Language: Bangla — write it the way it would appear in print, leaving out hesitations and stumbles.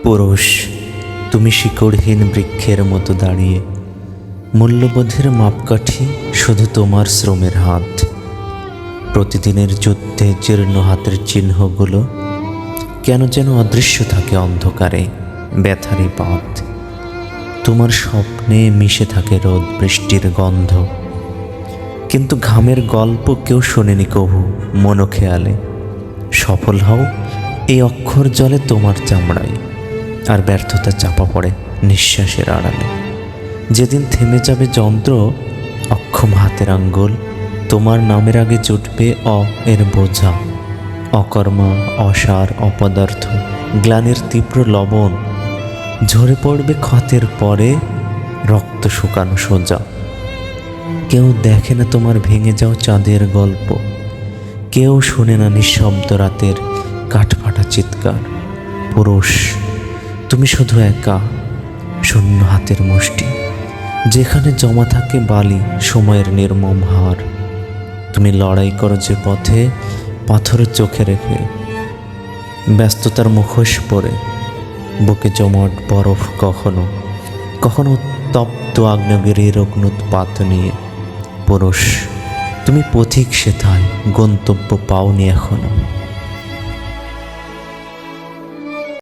পুরুষ, তুমি শিকড়হীন বৃক্ষের মতো দাঁড়িয়ে, মূল্যবোধের মাপকাঠি শুধু তোমার শ্রমের হাত। প্রতিদিনের যুদ্ধে জীর্ণ হাতের চিহ্নগুলো কেন যেন অদৃশ্য থাকে অন্ধকারে, ব্যথারই পাত। তোমার স্বপ্নে মিশে থাকে রোদ বৃষ্টির গন্ধ, কিন্তু ঘামের গল্প কেউ শোনেনি কভু মনোখেয়ালে। সফল হও এই অক্ষর জলে তোমার চামড়ায়, আর ব্যর্থতা চাপা পড়ে নিঃশ্বাসের আড়ালে। যেদিন থেমে যাবে যন্ত্র, অক্ষম হাতের আঙ্গুল, তোমার নামের আগে জুটবে অ এর বোঝা। অকর্মা, অসার, অপদার্থ, গ্লানির তীব্র লবণ ঝরে পড়বে ক্ষতের পরে, রক্ত শুকানো সোজা। কেউ দেখে না তোমার ভেঙে যাও চাঁদের গল্প, কেউ শোনে না নিঃশব্দ রাতের কাঠফাটা চিৎকার। পুরুষ, তুমি শুধু একা, শূন্য হাতের মুষ্টি, যেখানে জমা থাকে বালি সময়ের নির্মম হার। তুমি লড়াই করো যে পথে, পাথরের চোখে রেখে, ব্যস্ততার মুখোশ পরে, বুকে জমাট বরফ কখনো কখনো তপ্ত আগ্নেয়গিরির অগ্নুৎপাত নিয়ে। পুরুষ, তুমি পথিক সেথায়, গন্তব্য পাওনি এখনো।